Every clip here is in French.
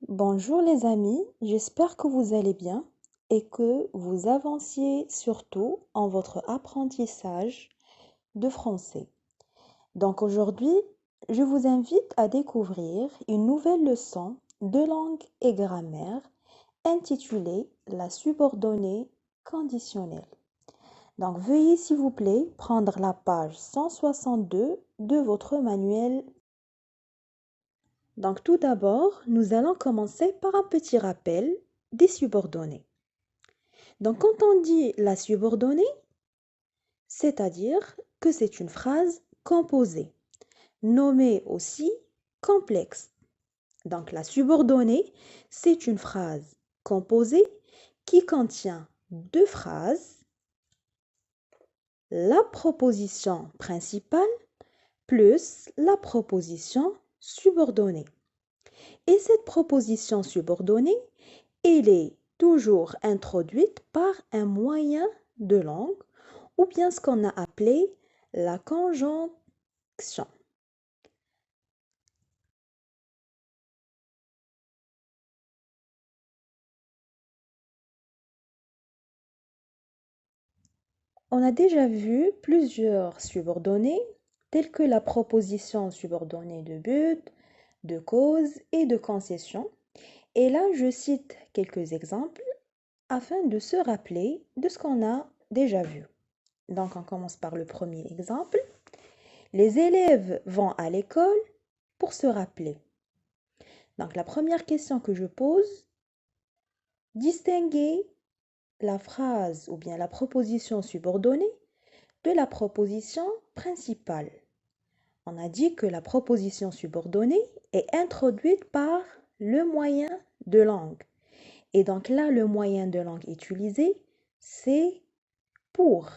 Bonjour les amis, j'espère que vous allez bien et que vous avanciez surtout en votre apprentissage de français. Donc aujourd'hui, je vous invite à découvrir une nouvelle leçon de langue et grammaire intitulée La subordonnée conditionnelle. Donc veuillez s'il vous plaît prendre la page 162 de votre manuel. Donc tout d'abord, nous allons commencer par un petit rappel des subordonnées. Donc quand on dit la subordonnée, c'est-à-dire que c'est une phrase composée, nommée aussi complexe. Donc la subordonnée, c'est une phrase composée qui contient deux phrases, la proposition principale plus la proposition subordonnée. Et cette proposition subordonnée, elle est toujours introduite par un moyen de langue ou bien ce qu'on a appelé la conjonction. On a déjà vu plusieurs subordonnées telles que la proposition subordonnée de but, de cause et de concession. Et là, je cite quelques exemples afin de se rappeler de ce qu'on a déjà vu. Donc, on commence par le premier exemple. Les élèves vont à l'école pour se rappeler. Donc, la première question que je pose, distinguer la phrase ou bien la proposition subordonnée de la proposition principale. On a dit que la proposition subordonnée est introduite par le moyen de langue. Et donc là, le moyen de langue utilisé, c'est pour.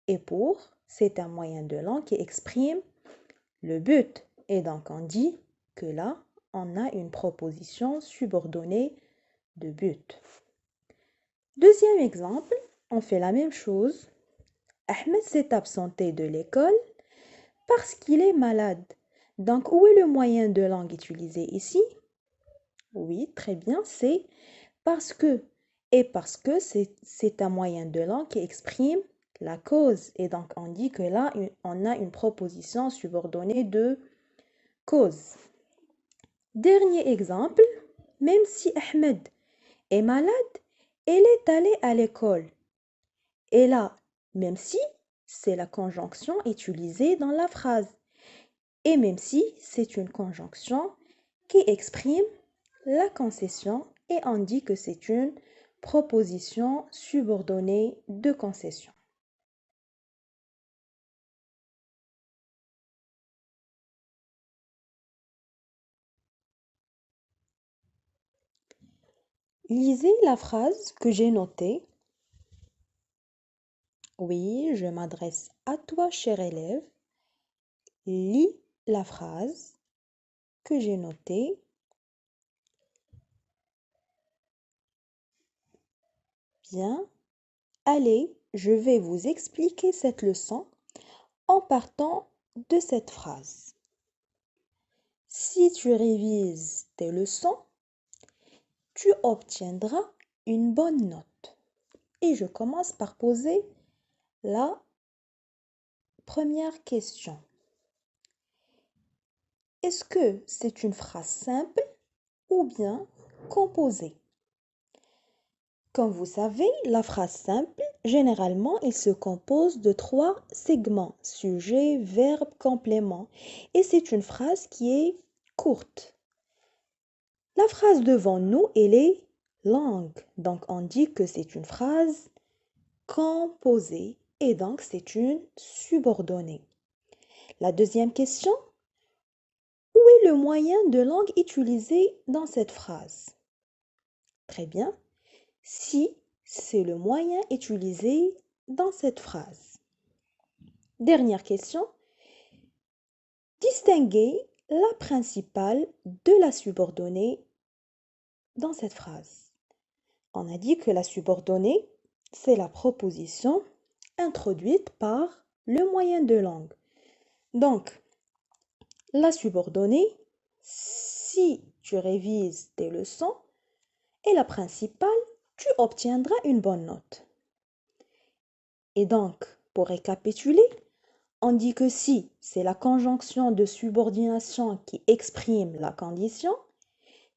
Et pour, c'est un moyen de langue qui exprime le but. Et donc on dit que là, on a une proposition subordonnée de but. Deuxième exemple, on fait la même chose. Ahmed s'est absenté de l'école parce qu'il est malade. Donc, où est le moyen de langue utilisé ici? Oui, très bien, c'est parce que. Et parce que c'est un moyen de langue qui exprime la cause. Et donc, on dit que là, on a une proposition subordonnée de cause. Dernier exemple, même si Ahmed est malade, elle est allée à l'école. Et là, même si, c'est la conjonction utilisée dans la phrase. Et même si, c'est une conjonction qui exprime la concession et on dit que c'est une proposition subordonnée de concession. Lisez la phrase que j'ai notée. Oui, je m'adresse à toi, cher élève. Lis la phrase que j'ai notée. Bien. Allez, je vais vous expliquer cette leçon en partant de cette phrase. Si tu révises tes leçons, tu obtiendras une bonne note. Et je commence par poser la première question. Est-ce que c'est une phrase simple ou bien composée? Comme vous savez, la phrase simple, généralement, il se compose de 3 segments, sujet, verbe, complément. Et c'est une phrase qui est courte. La phrase devant nous, elle est longue. Donc, on dit que c'est une phrase composée et donc c'est une subordonnée. La deuxième question, où est le moyen de langue utilisé dans cette phrase? Très bien. Si, c'est le moyen utilisé dans cette phrase. Dernière question. Distinguer la principale de la subordonnée dans cette phrase. On a dit que la subordonnée, c'est la proposition introduite par le moyen de langue. Donc, la subordonnée, si tu révises tes leçons, et la principale, tu obtiendras une bonne note. Et donc, pour récapituler, on dit que si c'est la conjonction de subordination qui exprime la condition,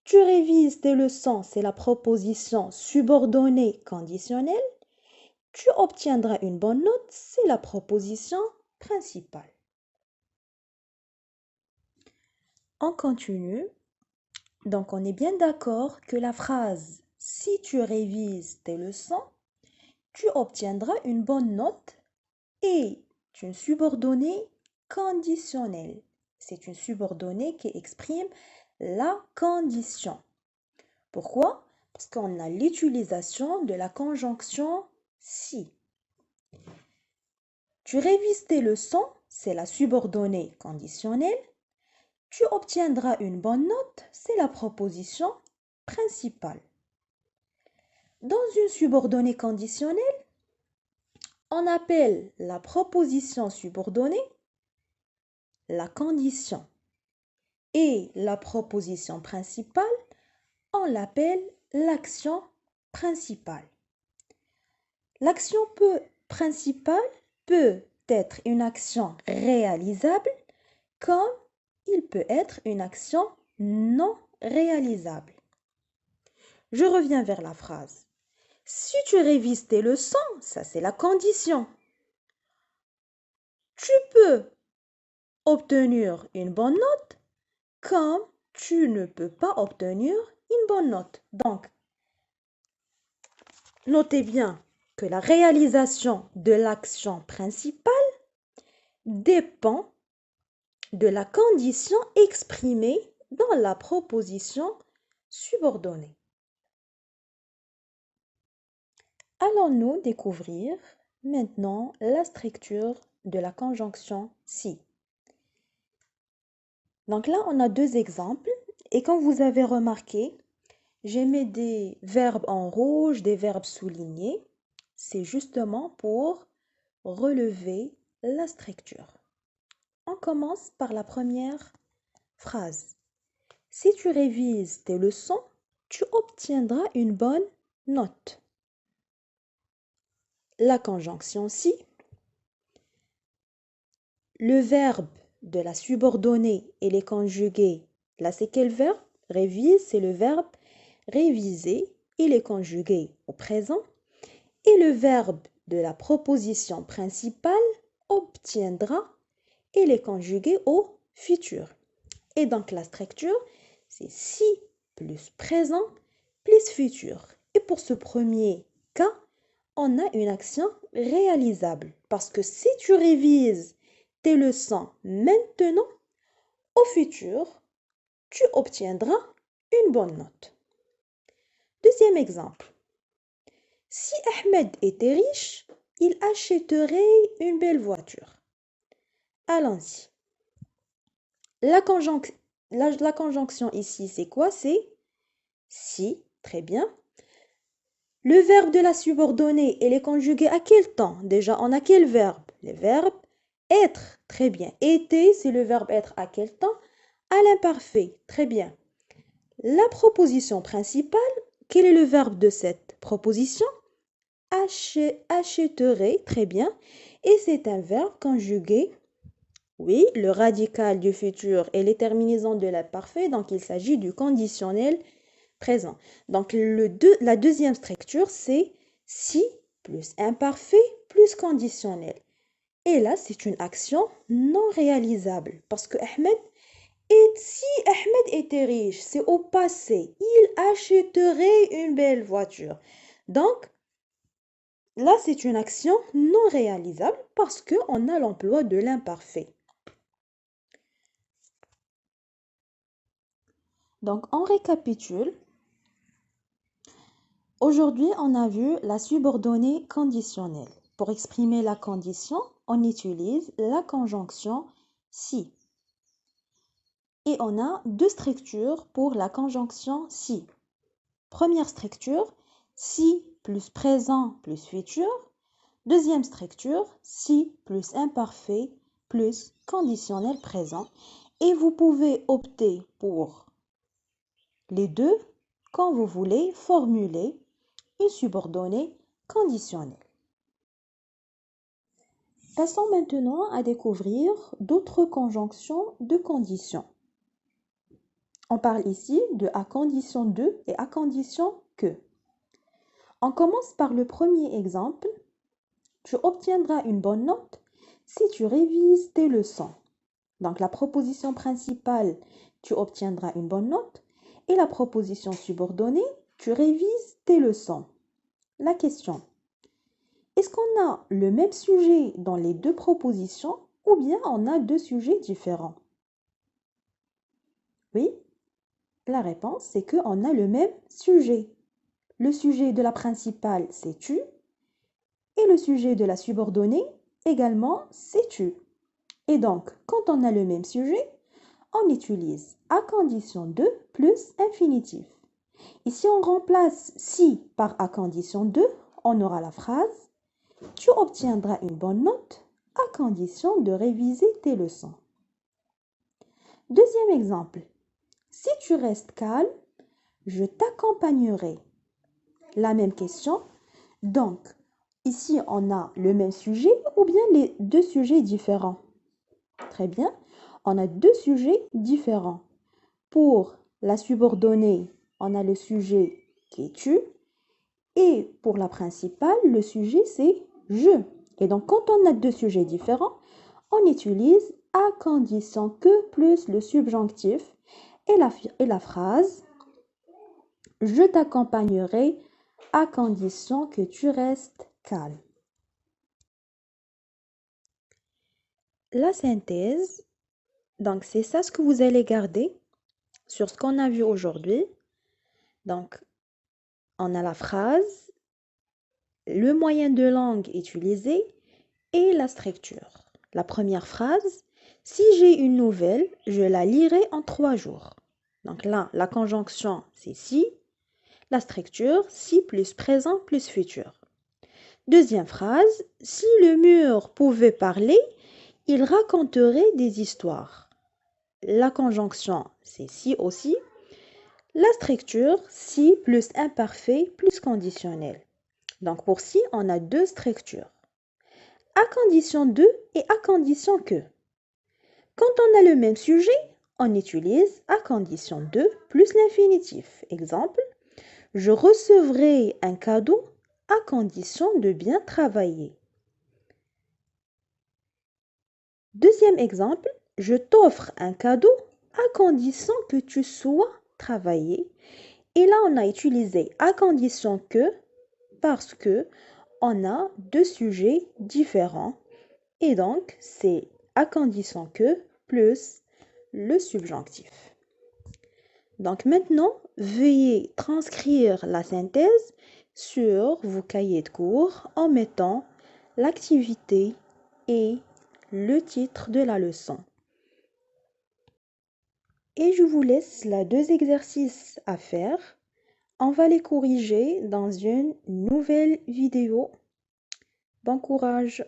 tu révises tes leçons, c'est la proposition subordonnée conditionnelle, tu obtiendras une bonne note, c'est la proposition principale. On continue. Donc, on est bien d'accord que la phrase « Si tu révises tes leçons, tu obtiendras une bonne note » est une subordonnée conditionnelle. C'est une subordonnée qui exprime la condition. Pourquoi? Parce qu'on a l'utilisation de la conjonction si. Tu révises tes leçons, c'est la subordonnée conditionnelle. Tu obtiendras une bonne note, c'est la proposition principale. Dans une subordonnée conditionnelle, on appelle la proposition subordonnée la condition et la proposition principale, on l'appelle l'action principale. L'action principale peut être une action réalisable comme il peut être une action non réalisable. Je reviens vers la phrase. Si tu révises tes leçons, ça c'est la condition. Tu peux obtenir une bonne note comme tu ne peux pas obtenir une bonne note. Donc, notez bien que la réalisation de l'action principale dépend de la condition exprimée dans la proposition subordonnée. Allons-nous découvrir maintenant la structure de la conjonction si. Donc là, on a deux exemples et comme vous avez remarqué, j'ai mis des verbes en rouge, des verbes soulignés. C'est justement pour relever la structure. On commence par la première phrase. Si tu révises tes leçons, tu obtiendras une bonne note. La conjonction si. Le verbe de la subordonnée et les conjugués. Là, c'est quel verbe? Révise, c'est le verbe réviser. Il est conjugué au présent. Et le verbe de la proposition principale obtiendra. Il est conjugué au futur. Et donc, la structure, c'est si plus présent plus futur. Et pour ce premier cas, on a une action réalisable. Parce que si tu révises tes leçons maintenant, au futur, tu obtiendras une bonne note. Deuxième exemple. Si Ahmed était riche, il achèterait une belle voiture. Allons-y. La conjonction ici, c'est quoi? C'est si, très bien. Le verbe de la subordonnée, elle est conjuguée à quel temps? Déjà, on a quel verbe? Le verbe être, très bien. Était, c'est le verbe être à quel temps? À l'imparfait, très bien. La proposition principale, quel est le verbe de cette proposition? Achèterait, très bien. Et c'est un verbe conjugué. Oui, le radical du futur et les terminaisons de l'imparfait, donc il s'agit du conditionnel présent. Donc la deuxième structure, c'est si plus imparfait plus conditionnel. Et là, c'est une action non réalisable parce que si Ahmed était riche, c'est au passé, il achèterait une belle voiture. Donc, là, c'est une action non réalisable parce qu'on a l'emploi de l'imparfait. Donc, on récapitule. Aujourd'hui, on a vu la subordonnée conditionnelle. Pour exprimer la condition, on utilise la conjonction si. Et on a deux structures pour la conjonction si. Première structure, si plus présent plus futur. Deuxième structure, si plus imparfait plus conditionnel présent. Et vous pouvez opter pour les deux, quand vous voulez formuler une subordonnée conditionnelle. Passons maintenant à découvrir d'autres conjonctions de conditions. On parle ici de à condition de et à condition que. On commence par le premier exemple. Tu obtiendras une bonne note si tu révises tes leçons. Donc la proposition principale, tu obtiendras une bonne note. Et la proposition subordonnée, tu révises tes leçons. La question, est-ce qu'on a le même sujet dans les deux propositions ou bien on a deux sujets différents? Oui, la réponse c'est qu'on a le même sujet. Le sujet de la principale, c'est tu. Et le sujet de la subordonnée, également, c'est tu. Et donc, quand on a le même sujet, on utilise à condition de plus infinitif. Et si on remplace si par à condition de, on aura la phrase « Tu obtiendras une bonne note à condition de réviser tes leçons ». Deuxième exemple. Si tu restes calme, je t'accompagnerai. La même question. Donc, ici, on a le même sujet ou bien les deux sujets différents? Très bien. On a deux sujets différents. Pour la subordonnée, on a le sujet qui est tu. Et pour la principale, le sujet c'est je. Et donc, quand on a deux sujets différents, on utilise à condition que plus le subjonctif et la phrase « Je t'accompagnerai à condition que tu restes calme ». La synthèse, donc c'est ça ce que vous allez garder sur ce qu'on a vu aujourd'hui. Donc, on a la phrase, le moyen de langue utilisé et la structure. La première phrase, si j'ai une nouvelle, je la lirai en 3 jours. Donc là, la conjonction, c'est si. La structure, si plus présent plus futur. Deuxième phrase, si le mur pouvait parler, il raconterait des histoires. La conjonction, c'est si aussi. La structure, si plus imparfait plus conditionnel. Donc pour si, on a deux structures. À condition de et à condition que. Quand on a le même sujet, on utilise à condition de plus l'infinitif. Exemple, je recevrai un cadeau à condition de bien travailler. Deuxième exemple, je t'offre un cadeau à condition que tu sois travaillé. Et là, on a utilisé à condition que parce que on a deux sujets différents. Et donc, c'est à condition que plus le subjonctif. Donc maintenant, veuillez transcrire la synthèse sur vos cahiers de cours en mettant l'activité et le titre de la leçon. Et je vous laisse là deux exercices à faire. On va les corriger dans une nouvelle vidéo. Bon courage!